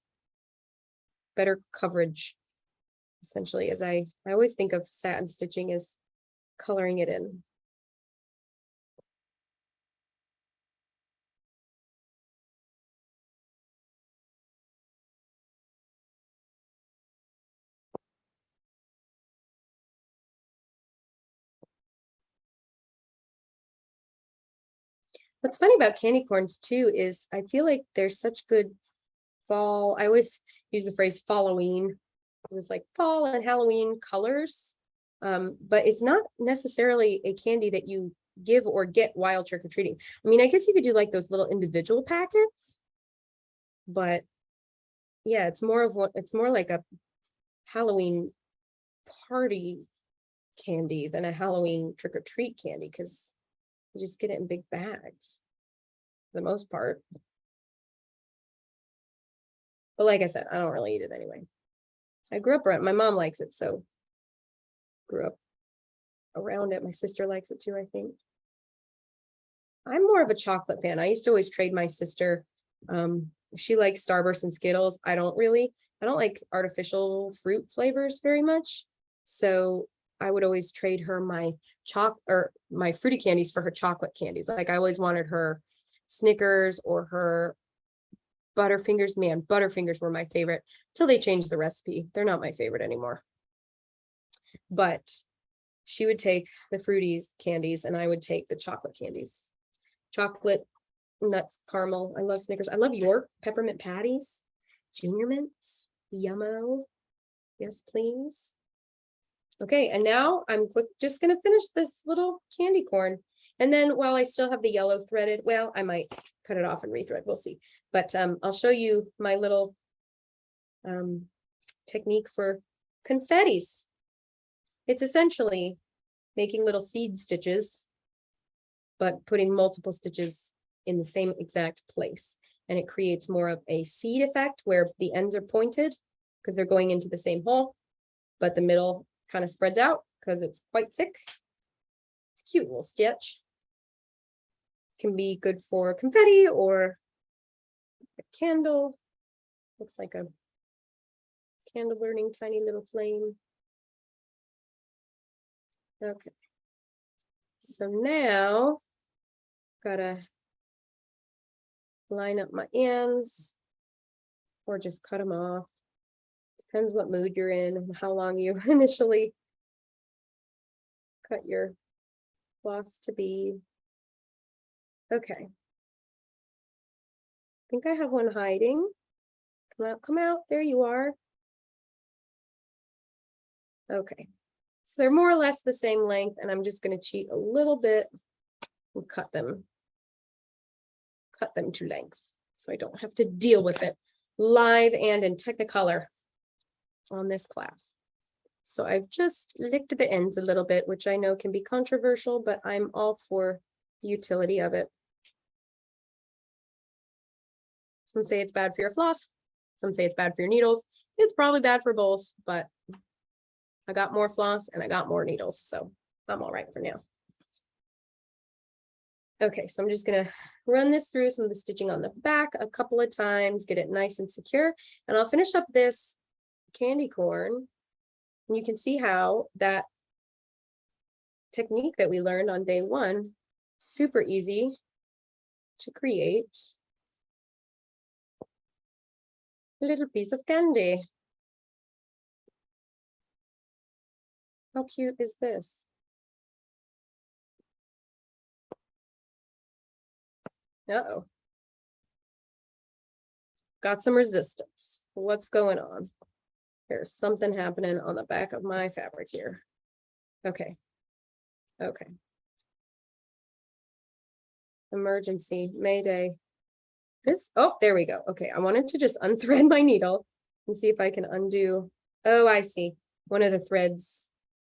Better coverage, essentially, as I always think of satin stitching as coloring it in. What's funny about candy corns too is I feel like there's such good fall. I always use the phrase Falloween because it's like fall and Halloween colors. But it's not necessarily a candy that you give or get while trick-or-treating. I mean, I guess you could do like those little individual packets, but yeah, it's more like a Halloween party candy than a Halloween trick-or-treat candy because you just get it in big bags for the most part. But like I said, I don't really eat it anyway. I grew up around, my mom likes it, so grew up around it. My sister likes it too, I think. I'm more of a chocolate fan. I used to always trade my sister. She likes Starburst and Skittles. I don't like artificial fruit flavors very much. So I would always trade her my my fruity candies for her chocolate candies. Like I always wanted her Snickers or her Butterfingers. Man, Butterfingers were my favorite till they changed the recipe. They're not my favorite anymore. But she would take the fruities candies and I would take the chocolate candies. Chocolate, nuts, caramel. I love Snickers. I love York peppermint patties, Junior Mints, Yummo. Yes, please. Okay, and now I'm just gonna finish this little candy corn. And then while I still have the yellow threaded, well, I might cut it off and rethread, we'll see. But I'll show you my little technique for confettis. It's essentially making little seed stitches, but putting multiple stitches in the same exact place. And it creates more of a seed effect where the ends are pointed because they're going into the same hole, but the middle kind of spreads out because it's quite thick. It's a cute little stitch. Can be good for confetti or a candle. Looks like a candle burning tiny little flame. Okay. So now gotta line up my ends or just cut them off. Depends what mood you're in and how long you initially cut your floss to be. Okay. I think I have one hiding. Come out, there you are. Okay. So they're more or less the same length, and I'm just going to cheat a little bit and cut them to length so I don't have to deal with it live and in Technicolor on this class. So I've just licked the ends a little bit, which I know can be controversial, but I'm all for the utility of it. Some say it's bad for your floss. Some say it's bad for your needles. It's probably bad for both, but I got more floss and I got more needles, so I'm all right for now. Okay, so I'm just gonna run this through some of the stitching on the back a couple of times, get it nice and secure, and I'll finish up this candy corn. And you can see how that technique that we learned on day one, super easy to create a little piece of candy. How cute is this? Uh-oh. Got some resistance. What's going on? There's something happening on the back of my fabric here. Okay. Okay. Emergency, Mayday. Oh, there we go. Okay, I wanted to just unthread my needle and see if I can undo. Oh, I see. One of the threads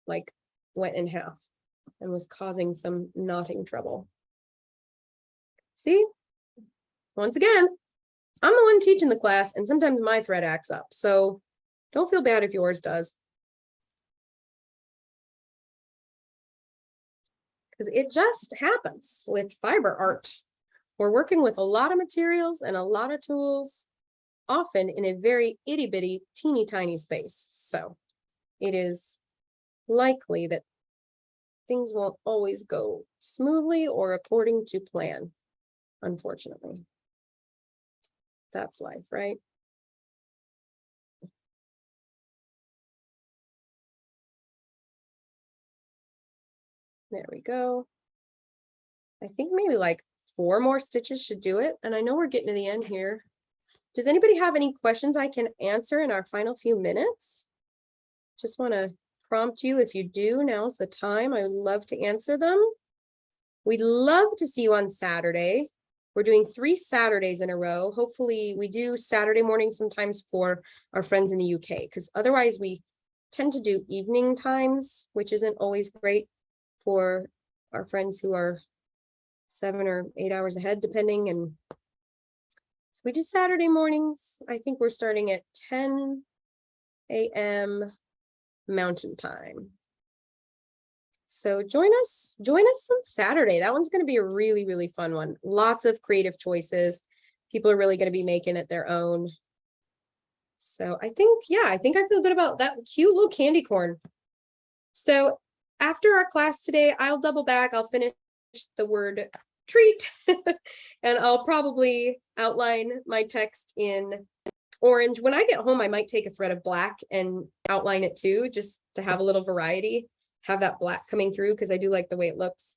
like went in half and was causing some knotting trouble. See, once again, I'm the one teaching the class and sometimes my thread acts up. So don't feel bad if yours does. Because it just happens with fiber art. We're working with a lot of materials and a lot of tools, often in a very itty bitty, teeny tiny space. So it is likely that things won't always go smoothly or according to plan, unfortunately. That's life, right? There we go. I think maybe like 4 more stitches should do it. And I know we're getting to the end here. Does anybody have any questions I can answer in our final few minutes? Just want to prompt you. If you do, now's the time. I would love to answer them. We'd love to see you on Saturday. We're doing 3 Saturdays in a row. Hopefully we do Saturday mornings sometimes for our friends in the UK, because otherwise we tend to do evening times, which isn't always great for our friends who are 7 or 8 hours ahead, depending. And so we do Saturday mornings. I think we're starting at 10 a.m. Mountain Time. So join us on Saturday. That one's going to be a really, really fun one. Lots of creative choices. People are really going to be making it their own. So I think I feel good about that cute little candy corn. So after our class today, I'll double back. I'll finish the word treat and I'll probably outline my text in orange. When I get home, I might take a thread of black and outline it too, just to have a little variety, have that black coming through, because I do like the way it looks.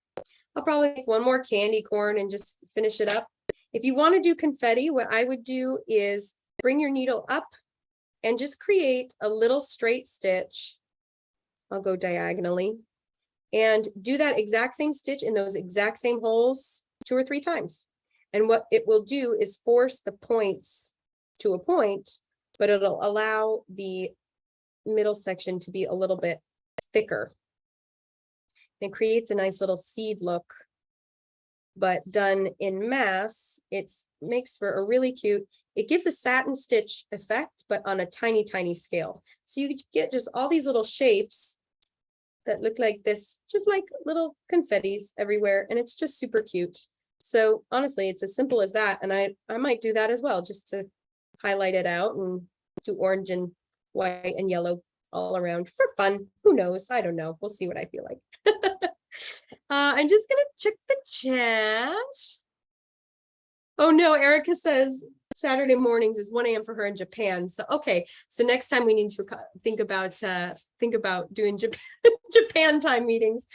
I'll probably make one more candy corn and just finish it up. If you want to do confetti, what I would do is bring your needle up and just create a little straight stitch. I'll go diagonally and do that exact same stitch in those exact same holes 2 or 3 times. And what it will do is force the points to a point, but it'll allow the middle section to be a little bit thicker. It creates a nice little seed look, but done in mass, it makes for a really cute, it gives a satin stitch effect, but on a tiny, tiny scale. So you get just all these little shapes that look like this, just like little confettis everywhere. And it's just super cute. So honestly, it's as simple as that. And I might do that as well, just to highlight it out and do orange and white and yellow all around for fun. Who knows? I don't know. We'll see what I feel like. I'm just gonna check the chat. Oh no, Erica says Saturday mornings is 1 a.m. for her in Japan. So okay, so next time we need to think about doing Japan time meetings.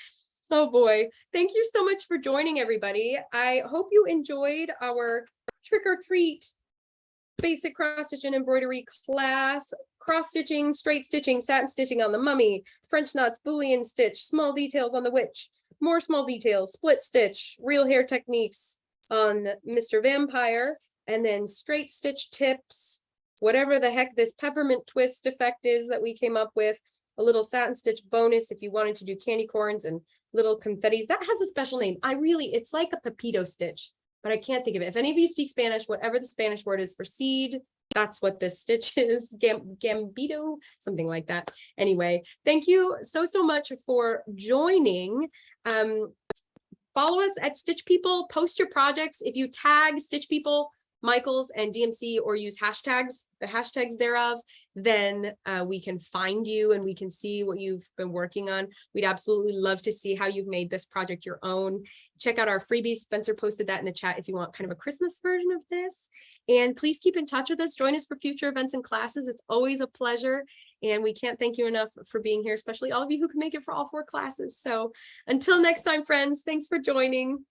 Oh boy, thank you so much for joining, everybody. I hope you enjoyed our trick or treat basic cross stitch and embroidery class. Cross stitching, straight stitching, satin stitching on the mummy, French knots, Boolean stitch, small details on the witch, more small details, split stitch, real hair techniques on Mr. Vampire, and then straight stitch tips, whatever the heck this peppermint twist effect is that we came up with, a little satin stitch bonus if you wanted to do candy corns and little confettis. That has a special name. It's like a pepito stitch, but I can't think of it. If any of you speak Spanish, whatever the Spanish word is for seed, that's what this stitch is, gambito, something like that. Anyway, thank you so much for joining. Follow us at Stitch People, post your projects. If you tag Stitch People, Michaels, and DMC, or use hashtags, the hashtags thereof, then we can find you and we can see what you've been working on. We'd absolutely love to see how you've made this project your own. Check out our freebies. Spencer posted that in the chat if you want kind of a Christmas version of this. And please keep in touch with us. Join us for future events and classes. It's always a pleasure. And we can't thank you enough for being here, especially all of you who can make it for all 4 classes. So until next time, friends, thanks for joining.